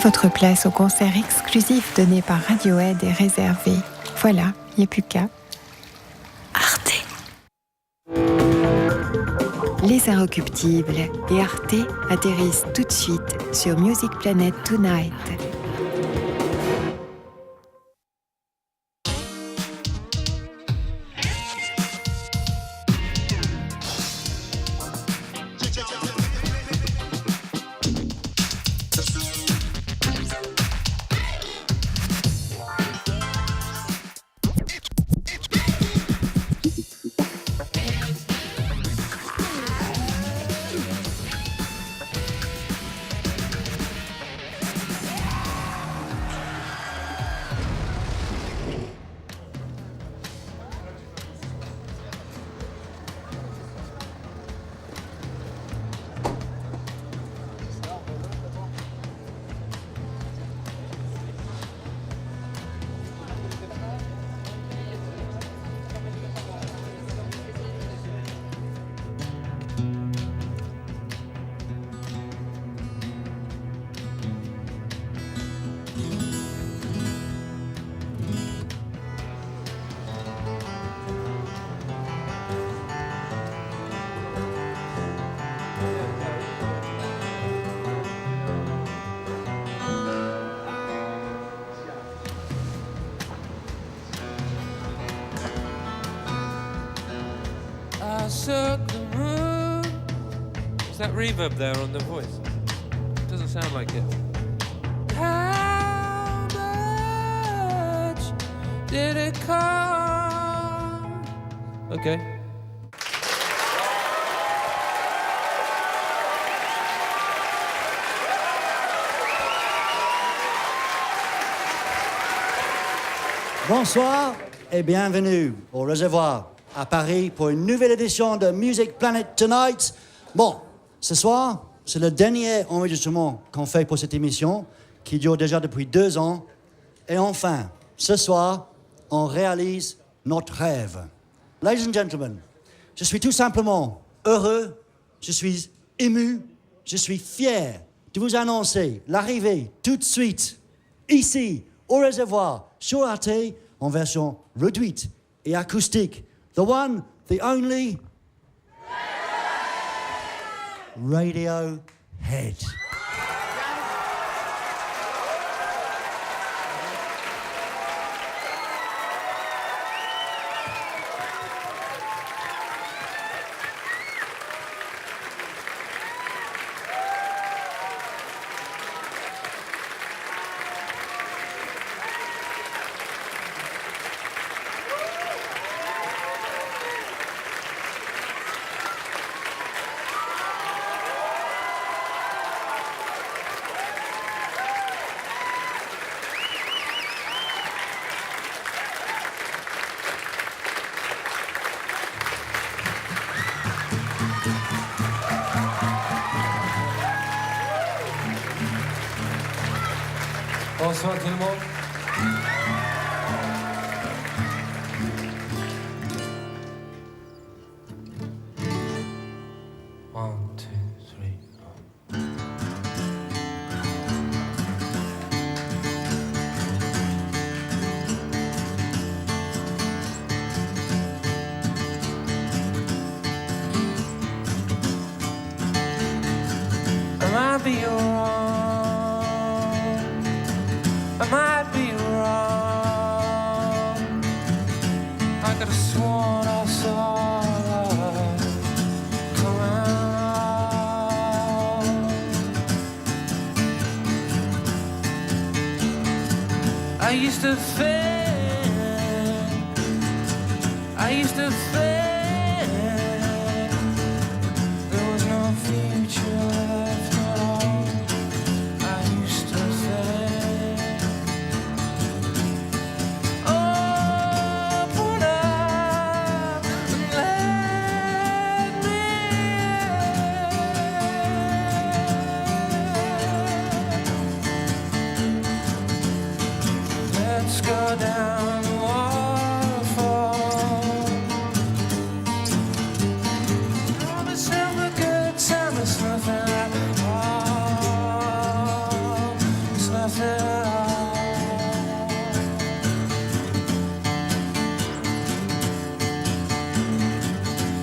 Votre place au concert exclusif donné par Radiohead est réservée. Voilà, il n'y a plus qu'à. ARTE. Les Inrecuptibles et ARTE atterrissent tout de suite sur Music Planet Tonight. Circle the room. Is that reverb there on the voice? Doesn't sound like it. How much did it cost? Okay. Bonsoir et bienvenue au Réservoir à Paris pour une nouvelle édition de Music Planet Tonight. Bon, ce soir, c'est le dernier enregistrement qu'on fait pour cette émission, qui dure déjà depuis 2 ans. Et enfin, ce soir, on réalise notre rêve. Ladies and gentlemen, je suis tout simplement heureux, je suis ému, je suis fier de vous annoncer l'arrivée tout de suite, ici, au Réservoir, sur ARTE, en version réduite et acoustique. The one, the only Radiohead. Bonsoir tout le monde. One, two, three, four. I might be wrong. I might be wrong. I could have sworn I saw light come out. I used to think there was no future left at all. I used to think, open up and let me in. Let's go down the waterfall. Promise him a good time. It's nothing at all. It's nothing at all.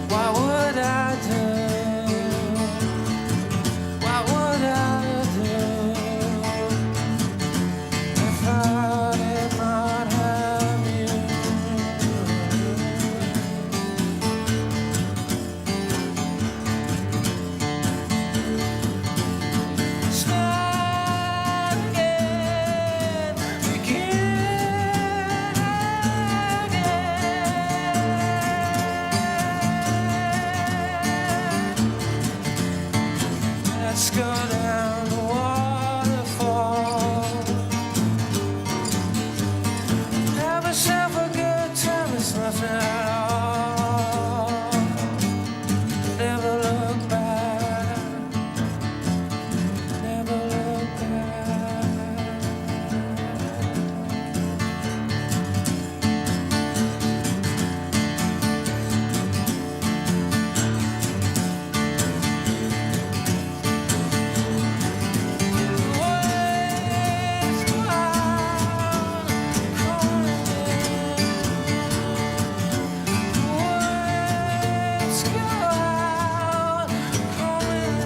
What would I do? What would I do if I did not have you? Start again, begin again. Let's go down the waterfall. Have yourself a good time, it's nothing at all. Never look back, never look back. Waves go out, calling in. Waves go out, calling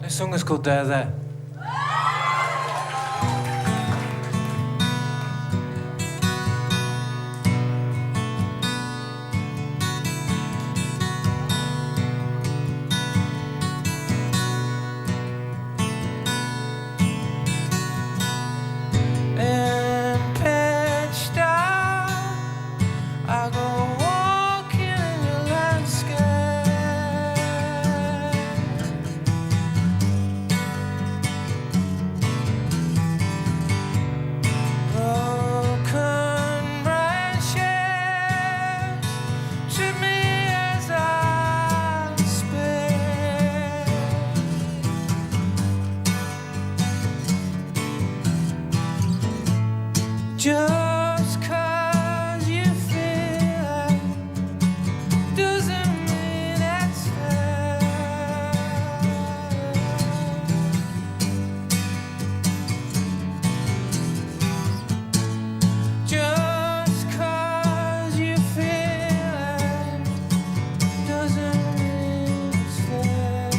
This song is called There There. In pitch dark, I go walking in your landscape. Broken branches trip me as I speak. Just 'cause you feel it doesn't mean it's fair. Just 'cause you feel it doesn't mean it's fair.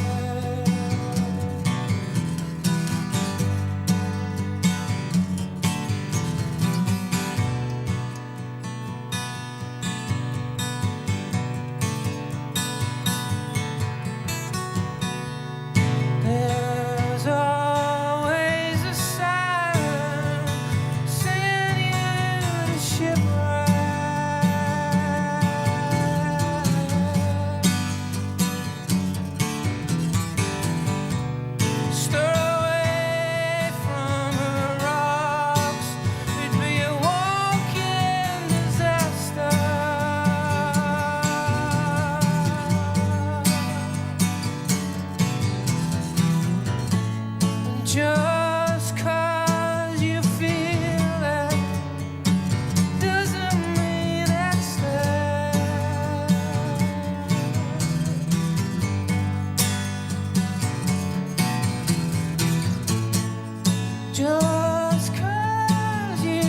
Just 'cause you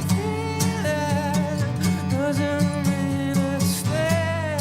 feel it doesn't mean it's there.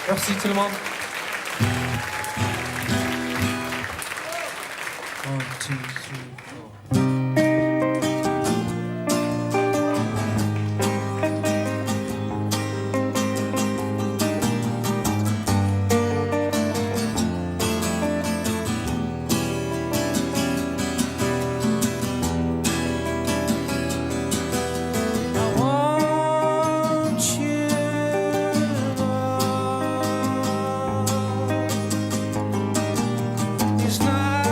Merci tout le monde. One, two, three, four. I want you to know it's not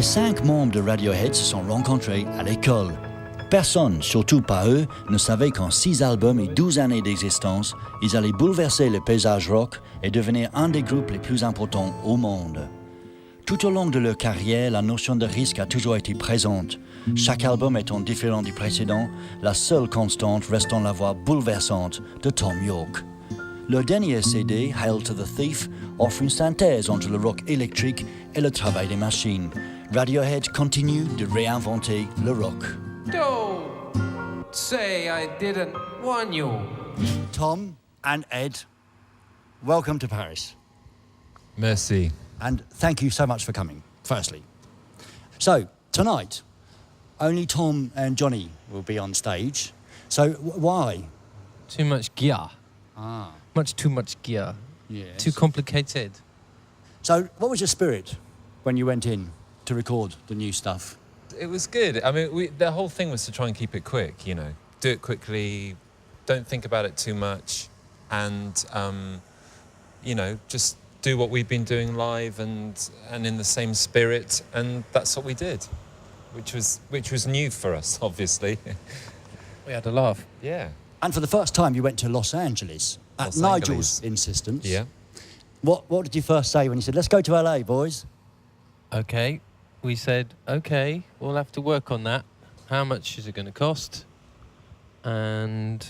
5 membres de Radiohead se sont rencontrés à l'école. Personne, surtout pas eux, ne savait qu'en 6 albums et 12 années d'existence, ils allaient bouleverser le paysage rock et devenir un des groupes les plus importants au monde. Tout au long de leur carrière, la notion de risque a toujours été présente. Chaque album étant différent du précédent, la seule constante restant la voix bouleversante de Tom York. Leur dernier CD, Hail to the Thief, offre une synthèse entre le rock électrique et le travail des machines. Radiohead continue de réinventer le rock. Don't say I didn't warn you. Tom and Ed, welcome to Paris. Merci. And thank you so much for coming, firstly. So, tonight, only Tom and Johnny will be on stage. So, why? Too much gear. Ah. Much too much gear. Yes. Too complicated. So, what was your spirit when you went in to record the new stuff? It was good. I mean, the whole thing was to try and keep it quick, you know. Do it quickly, don't think about it too much, and, you know, just do what we've been doing live and in the same spirit, and that's what we did, which was new for us, obviously. We had a laugh. Yeah. And for the first time, you went to Los Angeles at Los Nigel's Angeles. insistence. Yeah. What did you first say when you said, let's go to LA, boys? Okay. We said, okay, we'll have to work on that. How much is it going to cost? And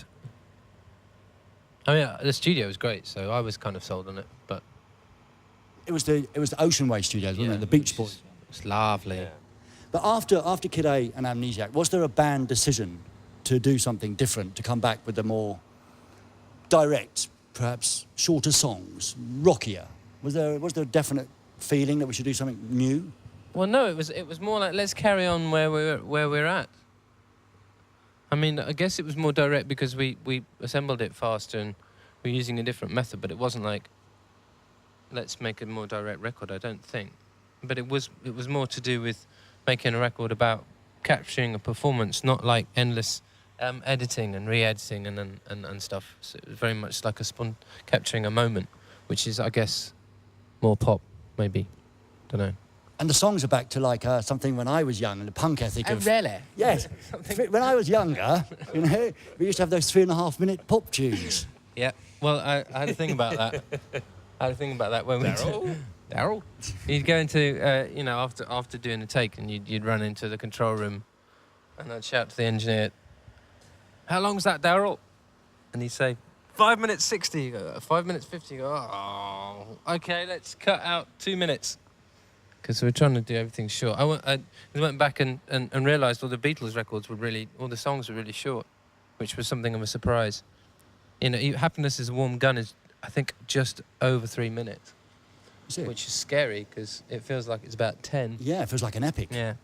I mean, the studio was great, so I was kind of sold on it. But It was the Ocean Way Studios, wasn't it? The Beach Boys. It's lovely. Yeah. But after Kid A and Amnesiac, was there a band decision to do something different, to come back with the more direct, perhaps shorter songs, rockier? Was there a definite feeling that we should do something new? Well, no, it was more like, let's carry on where we're at. I mean, I guess it was more direct because we assembled it faster and we're using a different method, but it wasn't like, let's make a more direct record, I don't think. But it was more to do with making a record about capturing a performance, not like endless editing and re-editing and stuff. So it was very much like capturing a moment, which is, I guess, more pop, maybe. Don't know. And the songs are back to like something when I was young and the punk ethic of... Really? Yes. When I was younger, you know, we used to have those 3.5-minute pop tunes. Yeah. Well, I had a thing about that. When Daryl. You'd go into, you know, after doing a take, and you'd run into the control room, and I'd shout to the engineer, "How long's that, Daryl?" And he'd say, 5 minutes 60. You go, 5 minutes 50. You go, oh, okay, let's cut out 2 minutes. Because we're trying to do everything short. I went back and realised all the Beatles records all the songs were really short, which was something of a surprise. You know, Happiness is a Warm Gun is, I think, just over 3 minutes. Which is scary because it feels like it's about 10. Yeah, it feels like an epic. Yeah.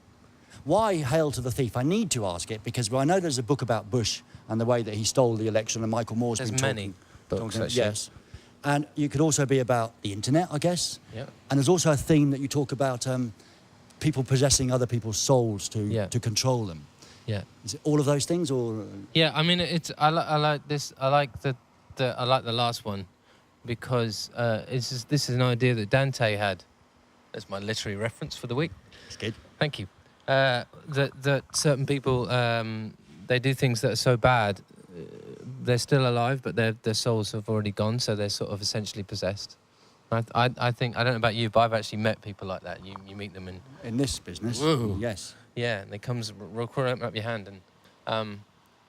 Why Hail to the Thief? I need to ask it because I know there's a book about Bush and the way that he stole the election, and Michael Moore's There's been many books, talking. actually. Yes. And you could also be about the internet, I guess. Yeah. And there's also a theme that you talk about people possessing other people's souls to control them. Yeah. Is it all of those things, or? Yeah, I mean, I like this. I like the last one because this is an idea that Dante had. That's my literary reference for the week. It's good. Thank you. That certain people they do things that are so bad, they're still alive, but their souls have already gone, so they're sort of essentially possessed. I think, I don't know about you, but I've actually met people like that. You meet them In this business. Whoa. Yes. Yeah, and they comes crawling up your hand, and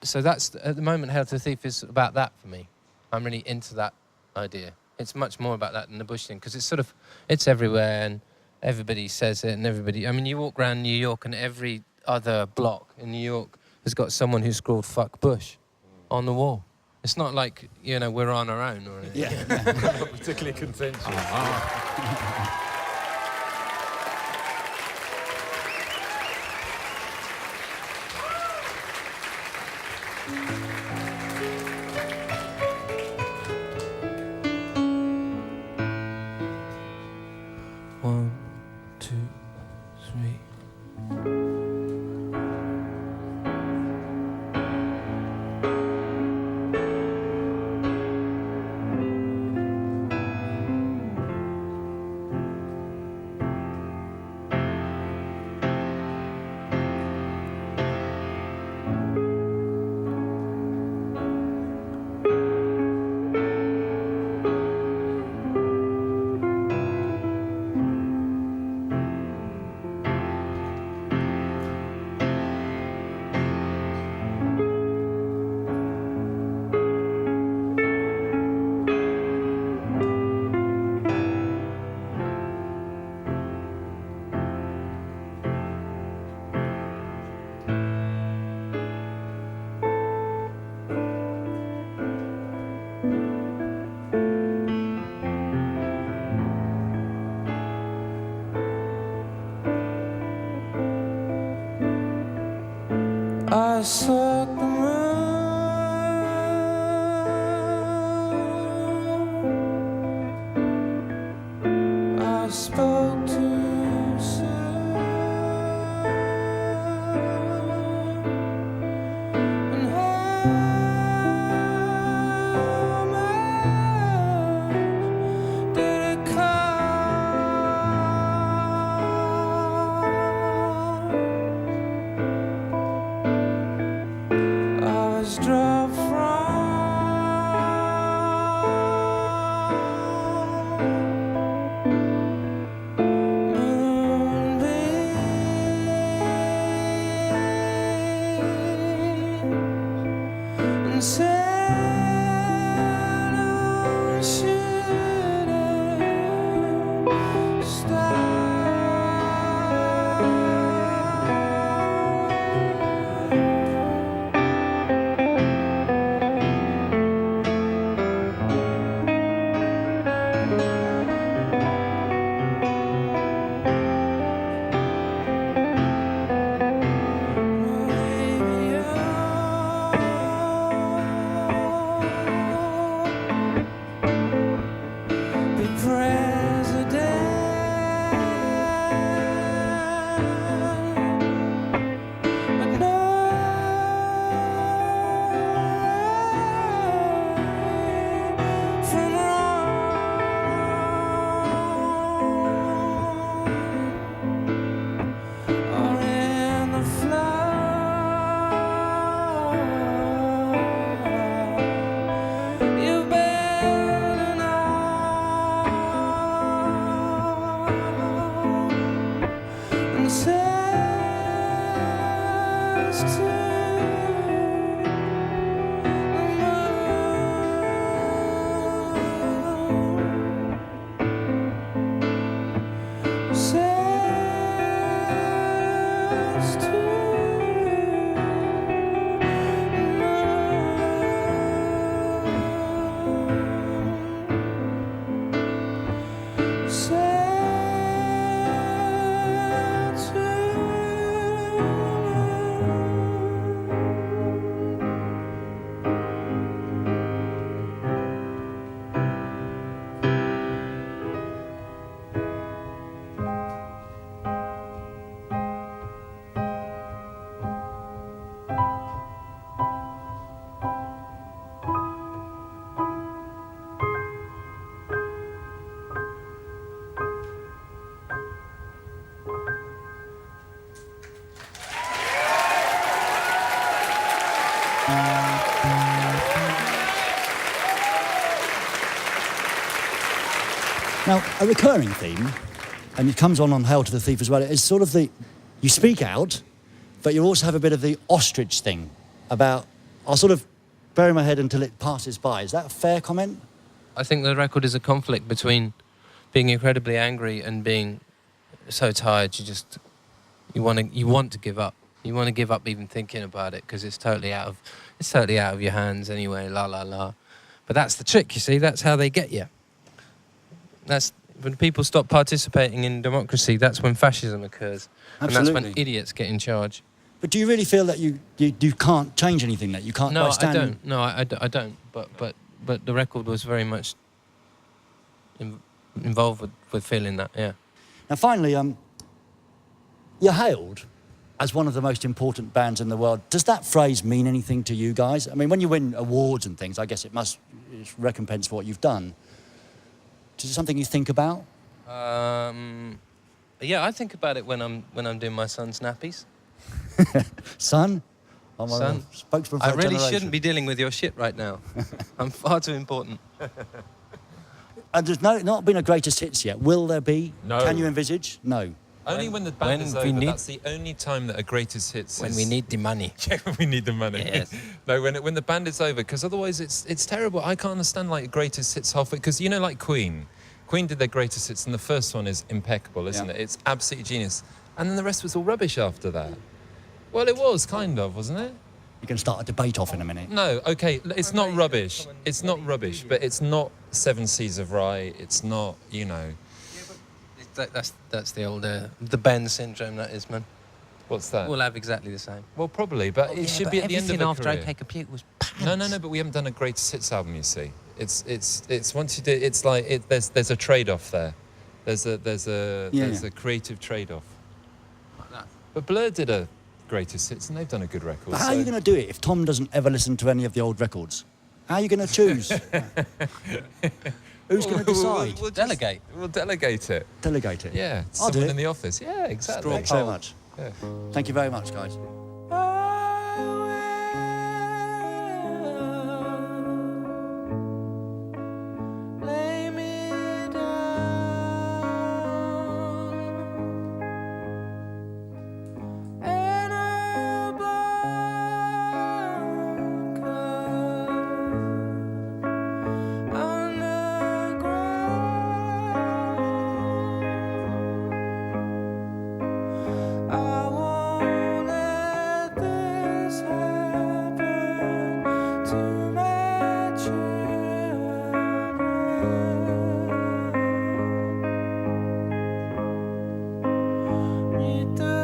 so that's at the moment. Hail to the Thief is about that for me. I'm really into that idea. It's much more about that than the Bush thing because it's everywhere and everybody says it and everybody. I mean, you walk around New York and every other block in New York has got someone who scrawled "fuck Bush" on the wall. It's not like, you know, we're on our own or anything. Yeah. Not particularly contentious. One, two, three. I sought the moon. I spoke too soon. And how much did it cost? I was dropped from moonbeams and said I shouldn't be president. But no, from wrong or in the flow. You better know and says to the moon. Says to Now, a recurring theme, and it comes on Hail to the Thief as well, is sort of you speak out, but you also have a bit of the ostrich thing about, I'll sort of bury my head until it passes by. Is that a fair comment? I think the record is a conflict between being incredibly angry and being so tired you want to give up. You want to give up even thinking about it because it's totally out of your hands anyway. La la la. But that's the trick, you see. That's how they get you. That's when people stop participating in democracy. That's when fascism occurs, Absolutely. and that's when idiots get in charge. But do you really feel that you can't change anything, that you can't? No, by I standing... don't. No, I don't. But the record was very much involved with feeling that. Yeah. Now, finally, you're hailed as one of the most important bands in the world. Does that phrase mean anything to you guys? I mean, when you win awards and things, I guess it's recompense for what you've done. Is it something you think about? Yeah, I think about it when I'm doing my son's nappies. Son? I'm Son, a spokesman for I a really generation. shouldn't be dealing with your shit right now. I'm far too important. And there's not been a greatest hits yet. Will there be? No. Can you envisage? No. Only when the band is we over. need- That's the only time that a greatest hits When is... we need the money. Yeah, when we need the money. Yes. No, when the band is over, because otherwise it's terrible. I can't understand like greatest hits halfway, because you know, like Queen did their greatest hits, and the first one is impeccable, isn't it? It's absolutely genius, and then the rest was all rubbish after that. Well, it was kind of, wasn't it? You can start a debate off in a minute. No, okay, it's not rubbish. It's not rubbish, but it's not Seven Seas of Rye. It's not, you know. That's the old the Ben syndrome. That is, man. What's that? We'll have exactly the same. Well, probably, but it should be at the end of everything a after career. OK Computer was pants. No, but we haven't done a greatest hits album. You see, it's once you do, it's like there's a trade-off there. There's a creative trade-off. Like that. But Blur did a greatest hits, and they've done a good record. But how are you going to do it if Tom doesn't ever listen to any of the old records? How are you going to choose? Who's going to decide? We'll just- Delegate. We'll delegate it. Delegate it. Yeah, I'll do someone it. in the office. Yeah, exactly. Thanks so much. Yeah. Thank you very much, guys. Lay me down in a bunker underground. I won't let this happen to my children. Meet the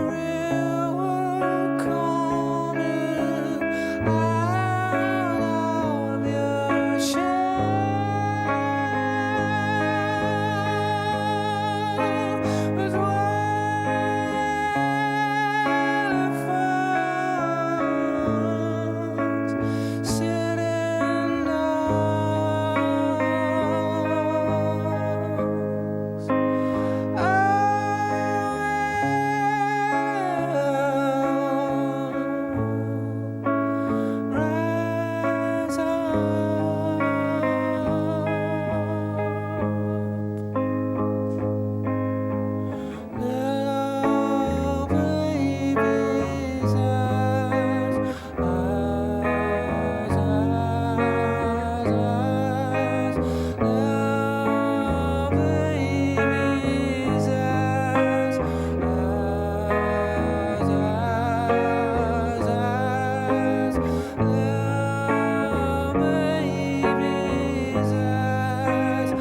real world coming out of your shell with elephants sitting dogs. Rise up. Little baby's eyes, eyes, eyes, eyes. Little baby's eyes, eyes, eyes, eyes. Little baby's eyes,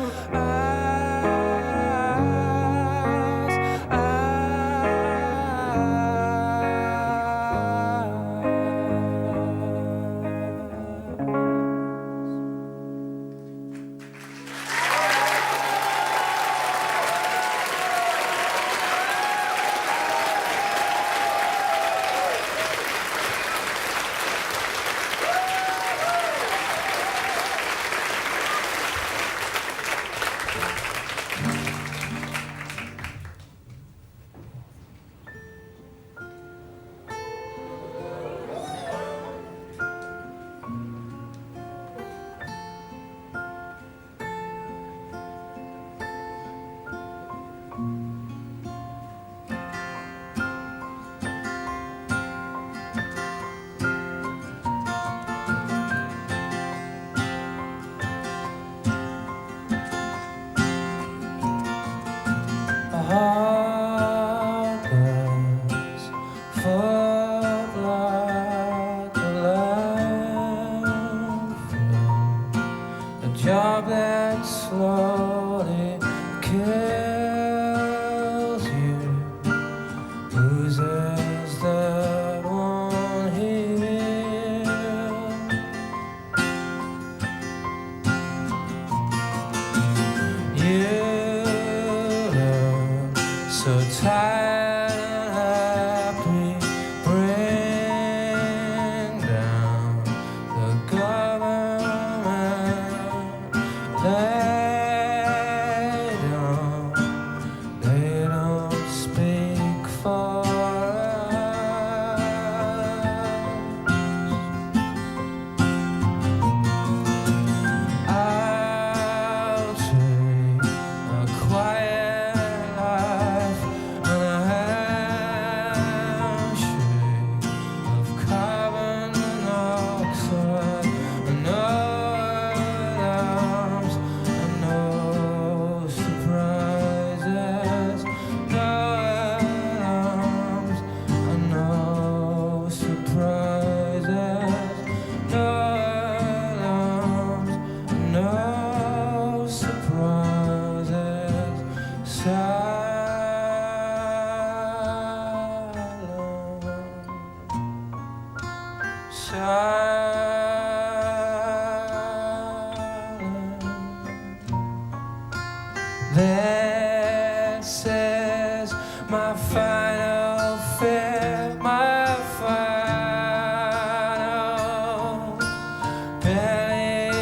heartless, full like a landfill, a job that slowly kills you. Whose is that one here? You look so tired and happy. Bring down the government. Let This is my final fear, my final bellyache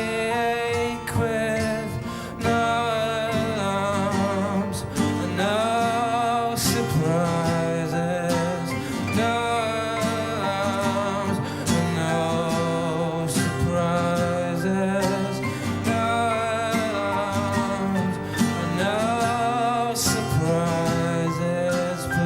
with no alarms, no surprises, no alarms, no surprises, no alarms, no surprises, please.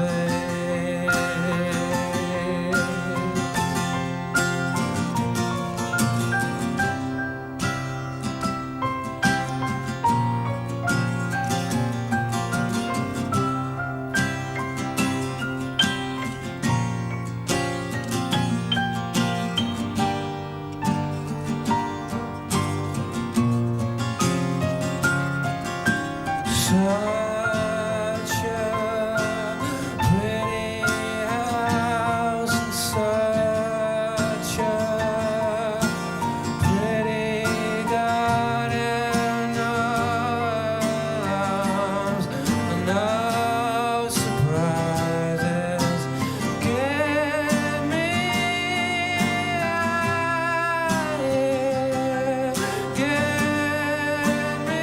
Such a pretty house and such a pretty garden, no alarms, no surprises. Get me out here, get me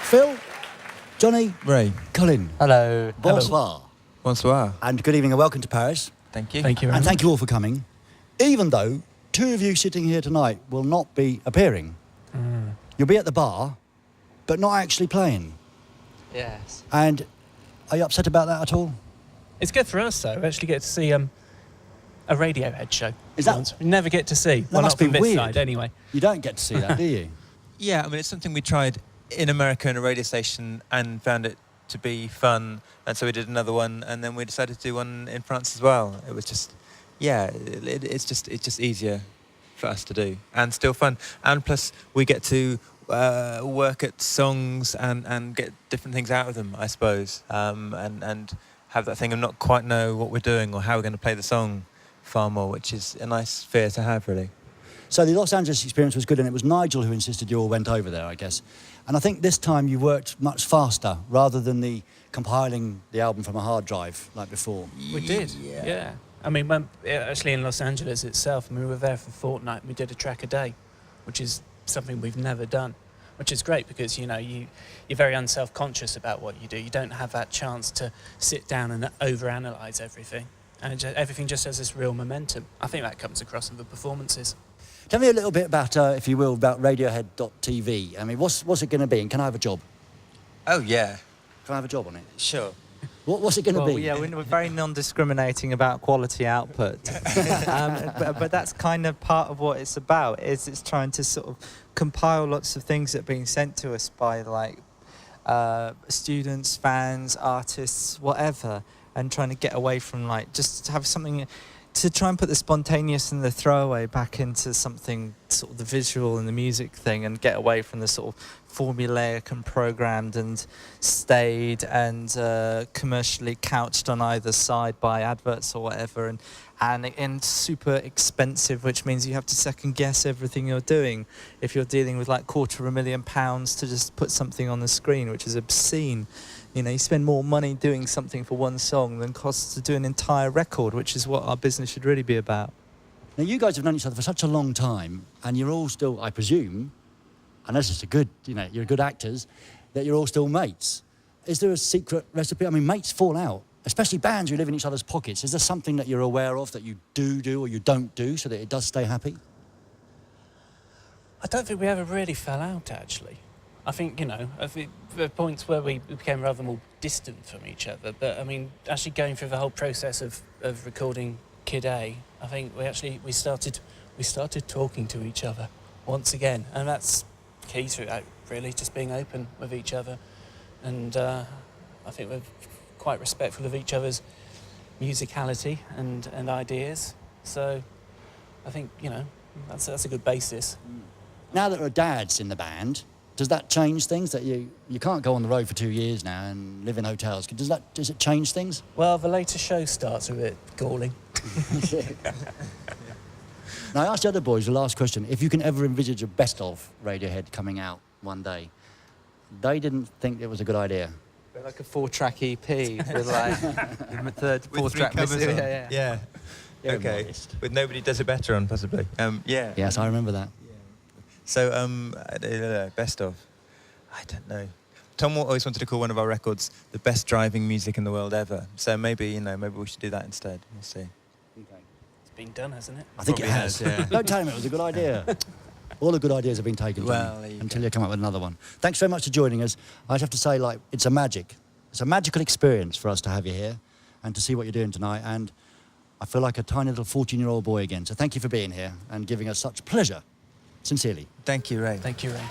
Phil, Johnny, Ray. Colin, Hello. bonsoir, Bonsoir. and good evening and welcome to Paris. Thank you. Thank you very And much. thank you all for coming, even though two of you sitting here tonight will not be appearing. You'll be at the bar, but not actually playing. Yes. And are you upset about that at all? It's good for us, though. We actually get to see a Radiohead show. Is that- once. We never get to see. That Well, must not from be this weird. side, anyway. You don't get to see that, do you? Yeah, I mean, it's something we tried in America in a radio station and found it to be fun. And so we did another one, and then we decided to do one in France as well. It was just, yeah, it's just easier for us to do and still fun. And plus, we get to work at songs and get different things out of them, I suppose, and have that thing of not quite know what we're doing or how we're going to play the song far more, which is a nice fear to have, really. So the Los Angeles experience was good, and it was Nigel who insisted you all went over there, I guess. And I think this time you worked much faster rather than the compiling the album from a hard drive like before. We did, yeah. I mean, actually in Los Angeles itself, we were there for a fortnight and we did a track a day, which is something we've never done, which is great because, you know, you're very unself-conscious about what you do. You don't have that chance to sit down and overanalyze everything. And everything just has this real momentum. I think that comes across in the performances. Tell me a little bit about, if you will, about Radiohead.tv. I mean, what's it going to be, and can I have a job? Oh, yeah. Can I have a job on it? Sure. What's it going to Well, be? yeah, we're very non-discriminating about quality output, but that's kind of part of what it's about. Is it's trying to sort of compile lots of things that are being sent to us by like students, fans, artists, whatever, and trying to get away from like just have something to try and put the spontaneous and the throwaway back into something sort of the visual and the music thing, and get away from the sort of formulaic and programmed and stayed and commercially couched on either side by adverts or whatever, and super expensive, which means you have to second guess everything you're doing if you're dealing with like £250,000 to just put something on the screen, which is obscene. You know, you spend more money doing something for one song than costs to do an entire record, which is what our business should really be about. Now, you guys have known each other for such a long time, and you're all still, I presume, unless it's a good, you know, you're good actors, that you're all still mates. Is there a secret recipe? I mean, mates fall out, especially bands who live in each other's pockets. Is there something that you're aware of that you do or you don't do so that it does stay happy? I don't think we ever really fell out, actually. I think, there were points where we became rather more distant from each other. But, I mean, actually going through the whole process of recording Kid A, I think we started talking to each other once again. And that's key through that, really, just being open with each other. And I think we're quite respectful of each other's musicality and ideas. So I think, that's a good basis. Now that there are dads in the band, does that change things? That you can't go on the road for 2 years now and live in hotels. Does it change things? Well, the later show starts a bit galling. Now, I asked the other boys the last question. If you can ever envisage a best of Radiohead coming out one day, they didn't think it was a good idea. Like a 4-track EP with like the third, fourth track covers missing. on. Yeah. Okay. Modest. With Nobody Does It Better on, possibly. Yeah. Yes, I remember that. So, best of. I don't know. Tom always wanted to call one of our records the best driving music in the world ever. So maybe we should do that instead. We'll see. Okay. It's been done, hasn't it? I think Probably it has. has, yeah. Don't tell him it was a good idea. All the good ideas have been taken Well, there you until you come up with another one. Thanks very much for joining us. I just have to say, it's a magical experience for us to have you here and to see what you're doing tonight. And I feel like a tiny little 14-year-old boy again. So thank you for being here and giving us such pleasure. Sincerely. Thank you, Ray. Thank you, Ray.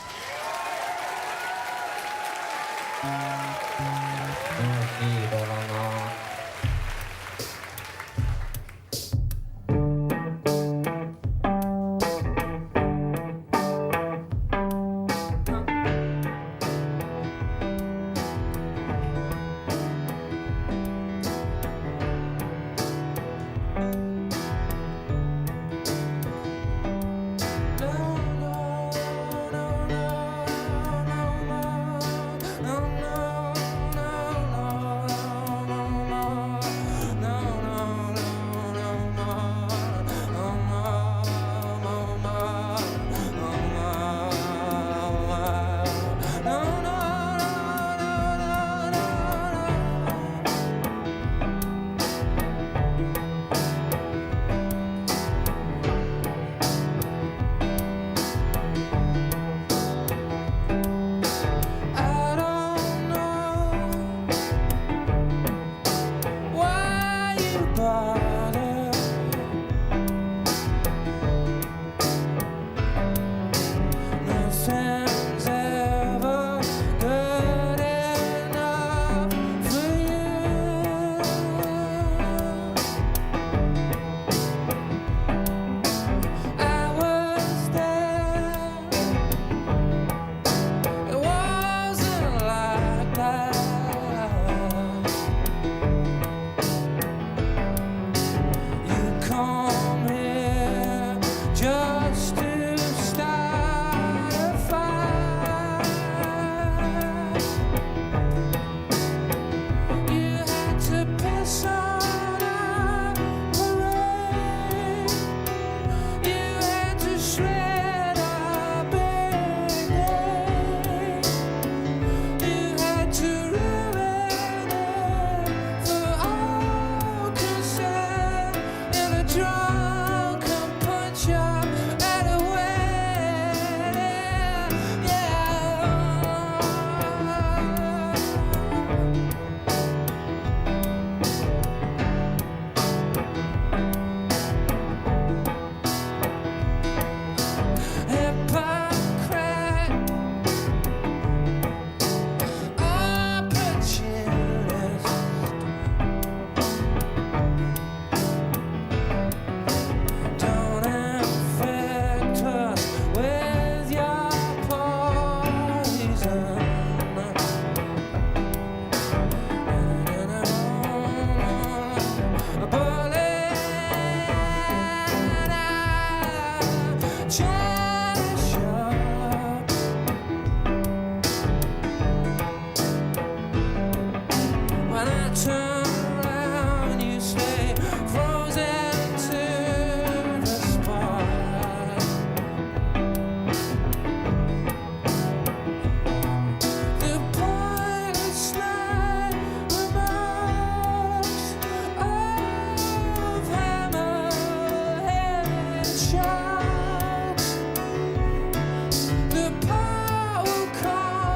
The power will come.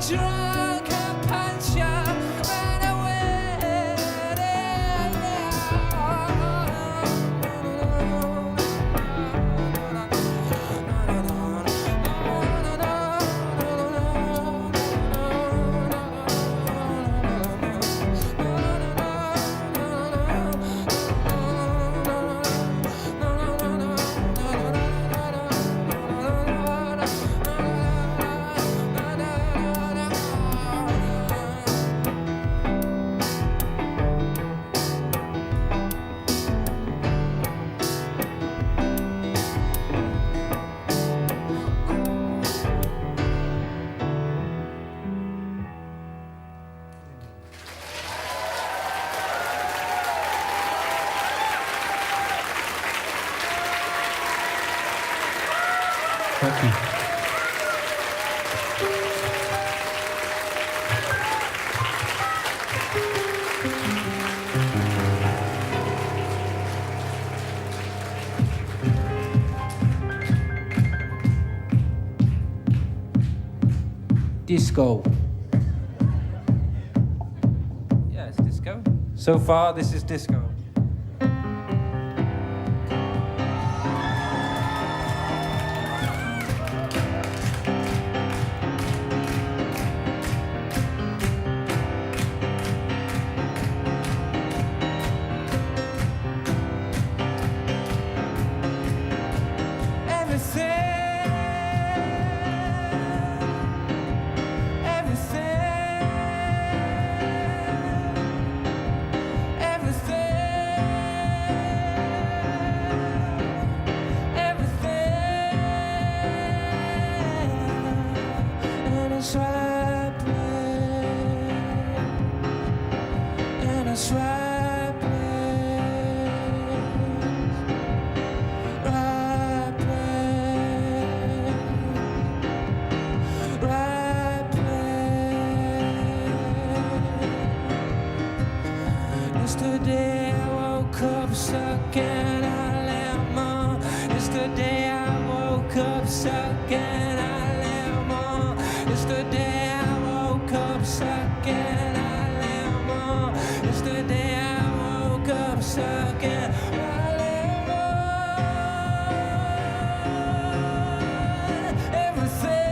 drunk and punch ya right away. Thank you. Disco. Yeah, it's disco. So far, this is disco. Yesterday I woke up sucking Alamo. Yesterday I woke up sucking Alamo. Yesterday I woke up sucking Alamo. Yesterday I woke up sucking Alamo. Everything.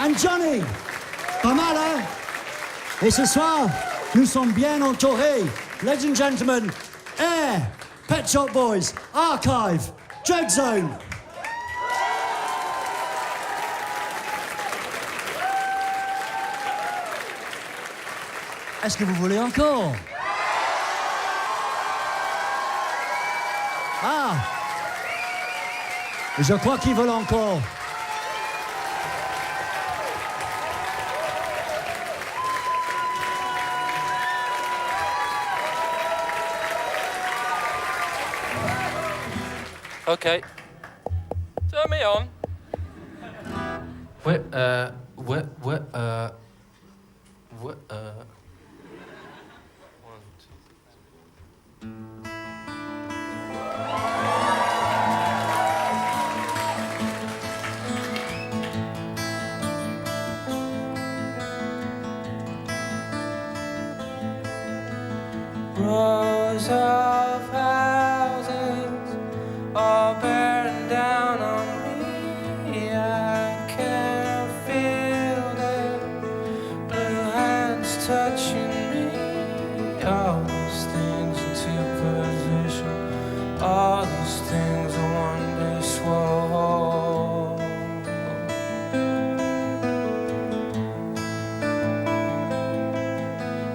and Johnny. Pas mal, hein? Et ce soir, nous sommes bien entourés. Ladies and gentlemen, Air, Pet Shop Boys, Archive, Dread Zone. Est-ce que vous voulez encore? Ah! Je crois qu'ils veulent encore. Okay. Turn me on. What? One, two. Rows of houses all bearing down on me. I can feel them blue hands touching me. All those things into position. All those things I wonder swore.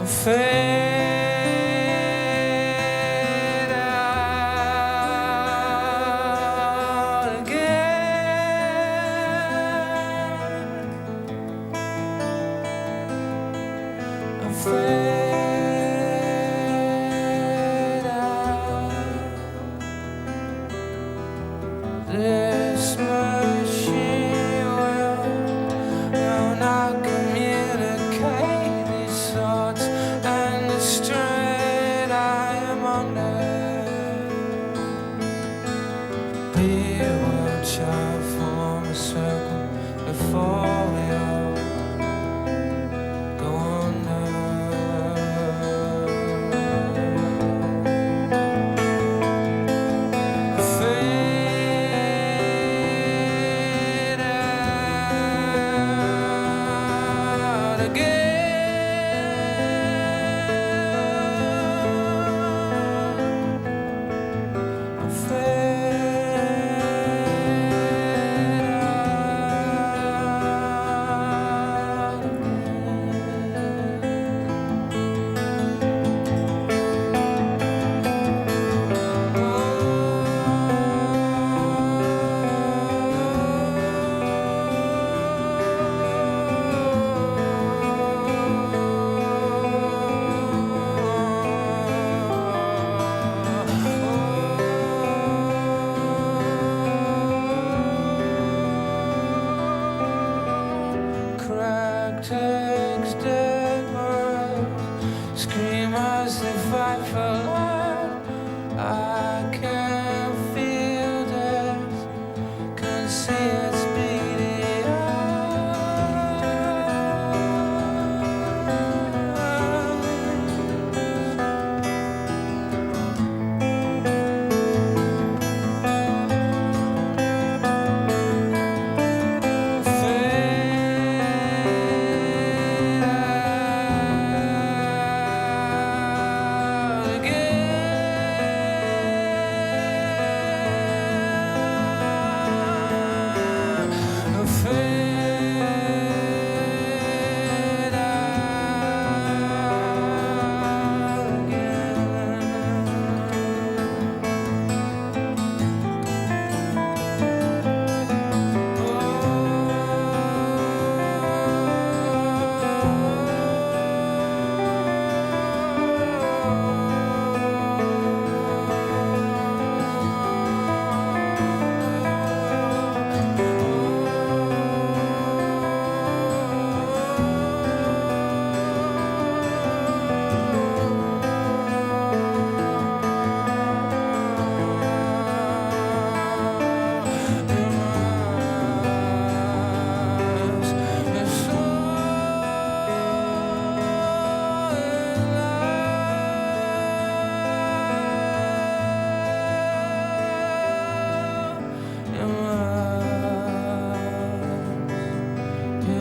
Fade out again. Fade out. This machine will not communicate these thoughts and the strain I am under. We will try to form a circle before we all go under. Fade out again.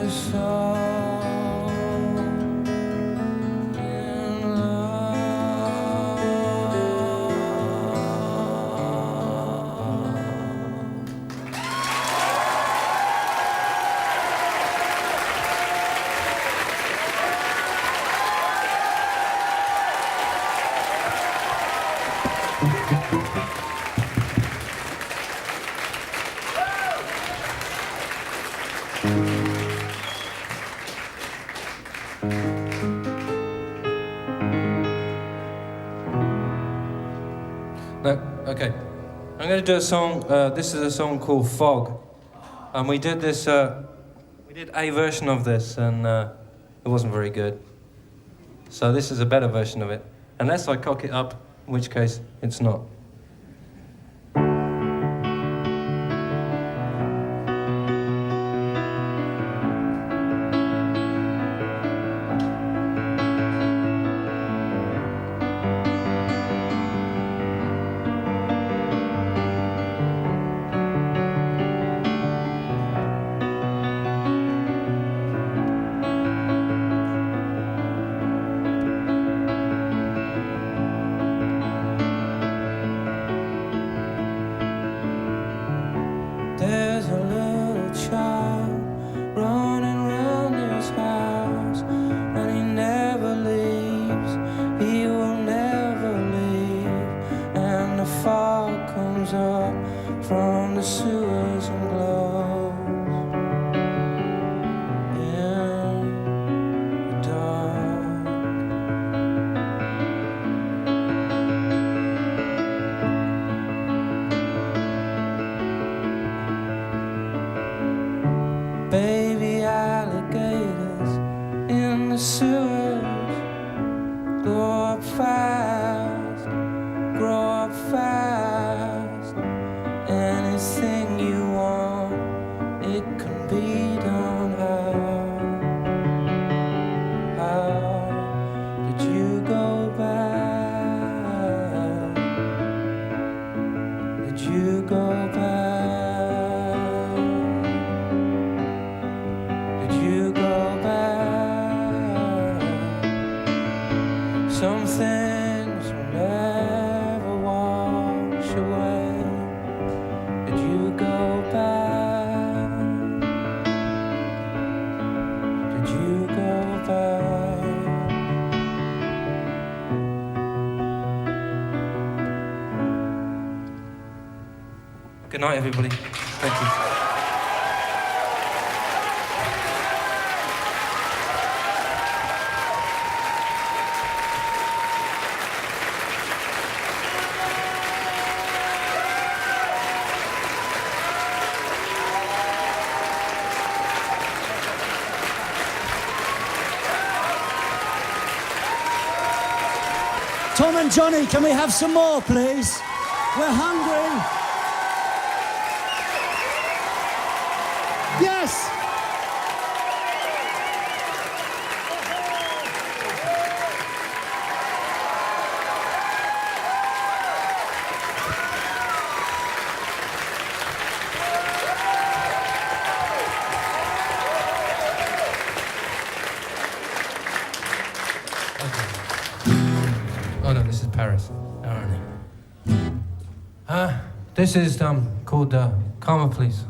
the soul in love. No, okay. I'm going to do a song. This is a song called Fog, and we did this. We did a version of this, and it wasn't very good. So this is a better version of it, unless I cock it up, in which case it's not. There's a little child running round his house, and he never leaves, he will never leave. And the fog comes up from the sewers and glows in the dark. Baby alligators in the sewers grow up fast, grow up fast. Anything you want, it can be done. How did you go back? Did you go back? Did you go back? Some things will never wash away. Did you go back? Did you go back? Good night, everybody. Thank you. Tom and Johnny, can we have some more, please? We're hungry. Yes! Oh no, this is Paris. This is called Karma, Please.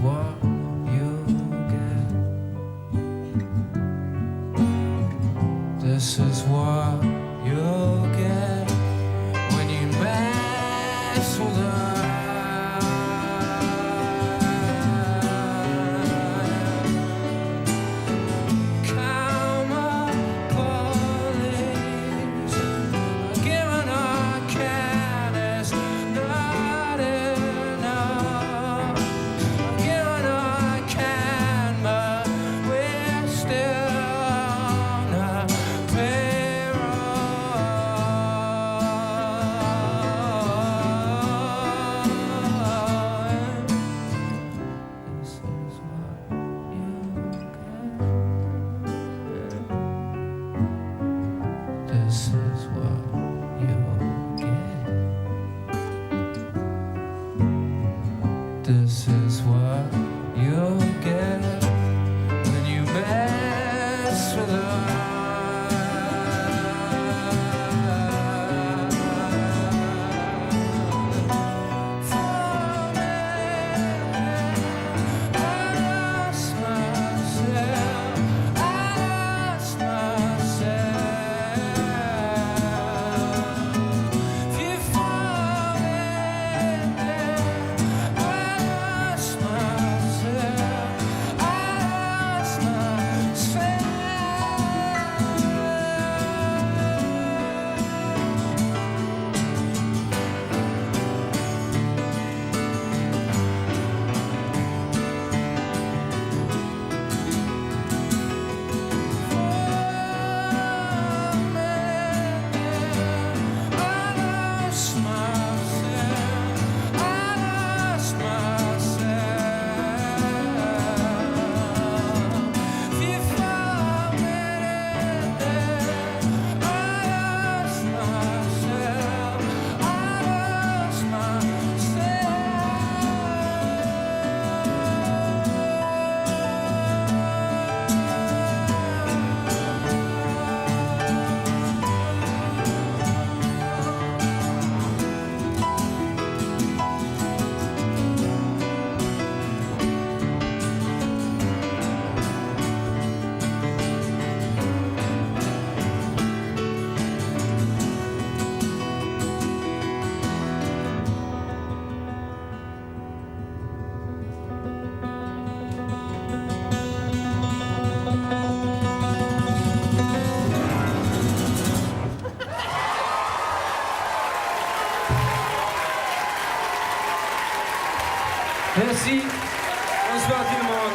what you get. This is what you'll get when you mess with us. Come on, police, giving our can is not enough. Giving our can, but we're still on the This is what you'll get. This is what you'll get when you mess with us. For a minute, I lost myself. I lost myself. If you fall in there, I lost myself. I lost myself. Merci. Bonsoir tout le monde.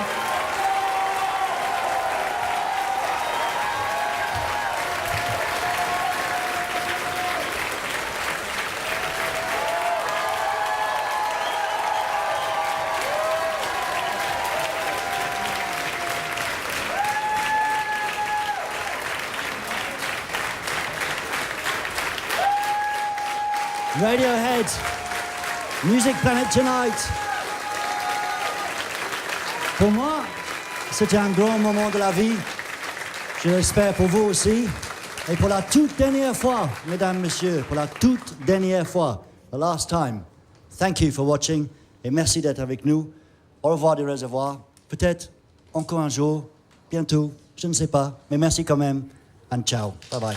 Radiohead, Music Planet Tonight. Pour moi, c'était un grand moment de la vie. Je l'espère pour vous aussi. Et pour la toute dernière fois, mesdames, messieurs, pour la toute dernière fois, the last time, thank you for watching et merci d'être avec nous. Au revoir du réservoir. Peut-être encore un jour, bientôt, je ne sais pas, mais merci quand même. And ciao. Bye bye.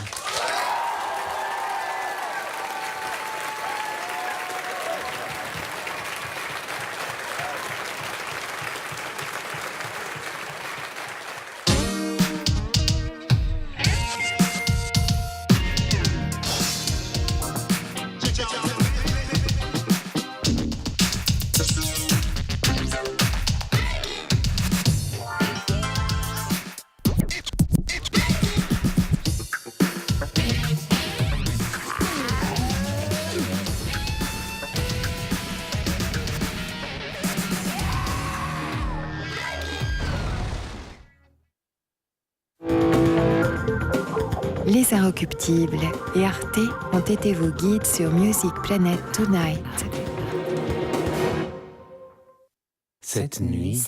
Les Inrecuptibles et Arte ont été vos guides sur Music Planet Tonight. Cette nuit.